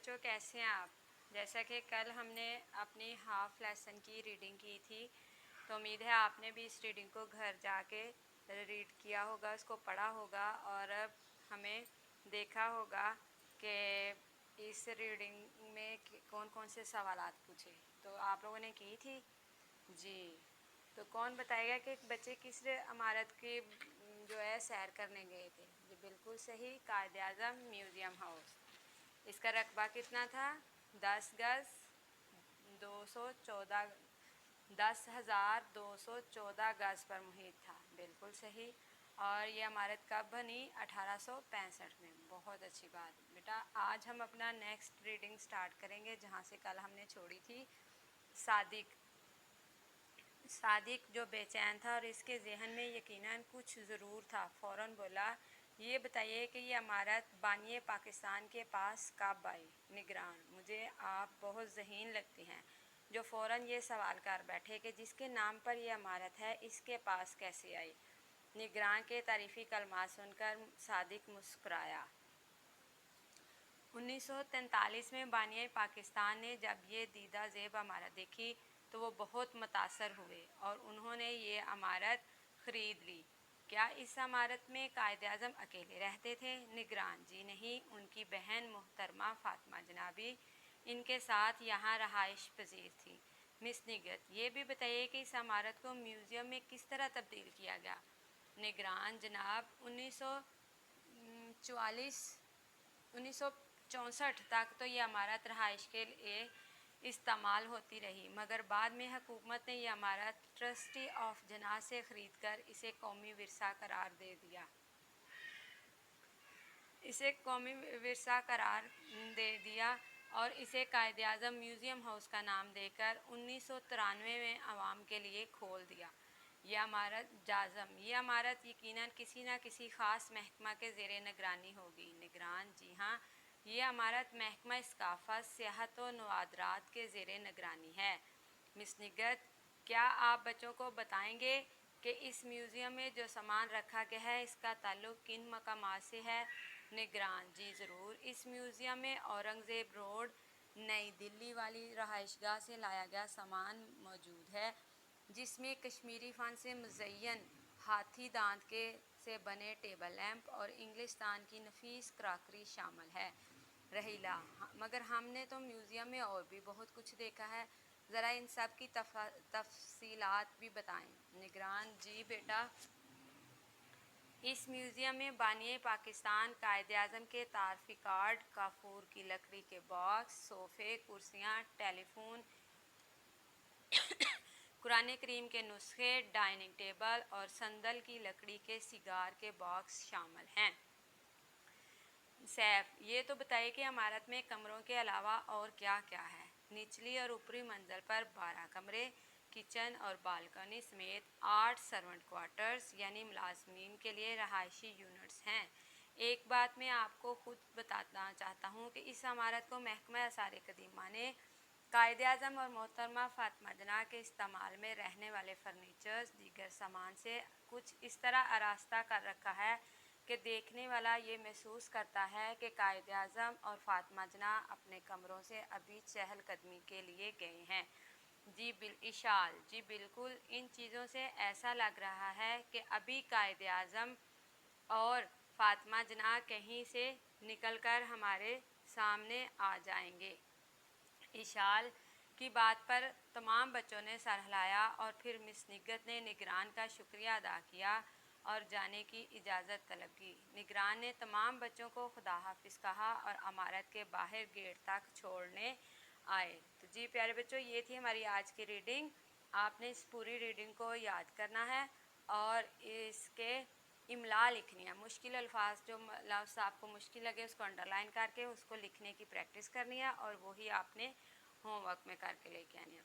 बच्चों कैसे हैं आप। जैसा कि कल हमने अपनी हाफ लेसन की रीडिंग की थी, तो उम्मीद है आपने भी इस रीडिंग को घर जाके रीड किया होगा, उसको पढ़ा होगा और अब हमें देखा होगा कि इस रीडिंग में कौन कौन से सवालात पूछे। तो आप लोगों ने की थी जी। तो कौन बताएगा कि बच्चे किस इमारत की जो है सैर करने गए थे। जी बिल्कुल सही, कायद-ए-आज़म म्यूज़ियम हाउस। इसका रकबा कितना था? 10 गज 214 10,214 गज पर मुहित था। बिल्कुल सही। और ये इमारत कब बनी? 1865 में। बहुत अच्छी बात बेटा। आज हम अपना नेक्स्ट रीडिंग स्टार्ट करेंगे जहाँ से कल हमने छोड़ी थी। सादिक जो बेचैन था और इसके जहन में यकीनन कुछ ज़रूर था, फ़ौरन बोला, ये बताइए कि ये इमारत बानिए पाकिस्तान के पास कब आई? निगरान, मुझे आप बहुत ज़हीन लगती हैं। जो फ़ौरन ये सवाल कर बैठे कि जिसके नाम पर यह इमारत है इसके पास कैसे आई? निगरान के तारीफ़ी कलमात सुनकर सादिक मुस्कुराया। 1943 में बानिए पाकिस्तान ने जब ये दीदा ज़ेब इमारत देखी तो वो बहुत मुतासर हुए और उन्होंने ये इमारत ख़रीद ली। क्या इस इमारत में कायद-ए-आज़म अकेले रहते थे? निगरान, जी नहीं, उनकी बहन मोहतरमा फ़ातिमा जनाबी इनके साथ यहाँ रहाइश पजीर थी। मिस निगत, ये भी बताइए कि इस इमारत को म्यूज़ियम में किस तरह तब्दील किया गया? निगरान, जनाब 1964 तक तो ये इमारत रहाइश के लिए इस्तेमाल होती रही, मगर बाद में हुकूमत ने यह इमारत ट्रस्टी ऑफ जना से ख़रीद कर इसे कौमी विरसा करार दे दिया। और इसे कायद-ए-आज़म म्यूज़ियम हाउस का नाम देकर 1993 में आवाम के लिए खोल दिया। यह इमारत यकीनन किसी न किसी ख़ास महकमा के ज़ेरे निगरानी होगी। निगरान, जी हाँ, यह इमारत महकमा सकाफ़त, सियाहत व नवादरात के ज़ेरे निगरानी है। मिस निगत, क्या आप बच्चों को बताएंगे कि इस म्यूज़ियम में जो सामान रखा गया है इसका ताल्लुक़ किन मकामात से है? निगरान, जी ज़रूर, इस म्यूज़ियम में औरंगज़ेब रोड नई दिल्ली वाली रहाइशगाह से लाया गया सामान मौजूद है, जिसमें कश्मीरी फ़न से मुज़य्यन हाथी दांत के से बने टेबल लैंप और इंग्लिस्तान की नफीस क्रॉकरी शामिल है। रहीला, मगर हमने तो म्यूज़ियम में और भी बहुत कुछ देखा है, ज़रा इन सब की तफसीलात भी बताएं। निगरान, जी बेटा, इस म्यूज़ियम में बानिए पाकिस्तान कायद-ए-आज़म के तारफ़ी कार्ड, काफूर की लकड़ी के बॉक्स, सोफ़े, कुर्सियाँ, टेलीफोन, कुरान करीम के नुस्खे, डाइनिंग टेबल और संदल की लकड़ी के सिगार के बॉक्स शामिल हैं। सैफ, ये तो बताइए कि इमारत में कमरों के अलावा और क्या क्या है? निचली और ऊपरी मंजिल पर 12 कमरे, किचन और बालकनी समेत 8 सर्वेंट क्वार्टर्स यानी मुलाजमीन के लिए रहायशी यूनिट्स हैं। एक बात मैं आपको खुद बताना चाहता हूँ कि इस इमारत को महकमा आसार कदीमा ने कायद-ए-आज़म और मोहतरमा फ़ातिमा जना के इस्तेमाल में रहने वाले फर्नीचर्स दीगर सामान से कुछ इस तरह आरास्ता कर रखा है कि देखने वाला ये महसूस करता है कि कायद-ए-आज़म और फ़ातिमा जना अपने कमरों से अभी चहलकदमी के लिए गए हैं। इशाल, जी बिल्कुल, इन चीज़ों से ऐसा लग रहा है कि अभी कायद-ए-आज़म और फ़ातिमा जना कहीं से निकलकर हमारे सामने आ जाएंगे। इशाल की बात पर तमाम बच्चों ने सर हिलाया और फिर मिस निगत ने निगरान का शुक्रिया अदा किया और जाने की इजाज़त तलब की। निगरान ने तमाम बच्चों को खुदा हाफिज़ कहा और इमारत के बाहर गेट तक छोड़ने आए। तो जी प्यारे बच्चों, ये थी हमारी आज की रीडिंग। आपने इस पूरी रीडिंग को याद करना है और इसके इमला लिखनी है। मुश्किल अल्फाज, जो लफ्ज़ आपको मुश्किल लगे उसको अंडरलाइन करके उसको लिखने की प्रैक्टिस करनी है और वही आपने होमवर्क में करके लेके आनी है।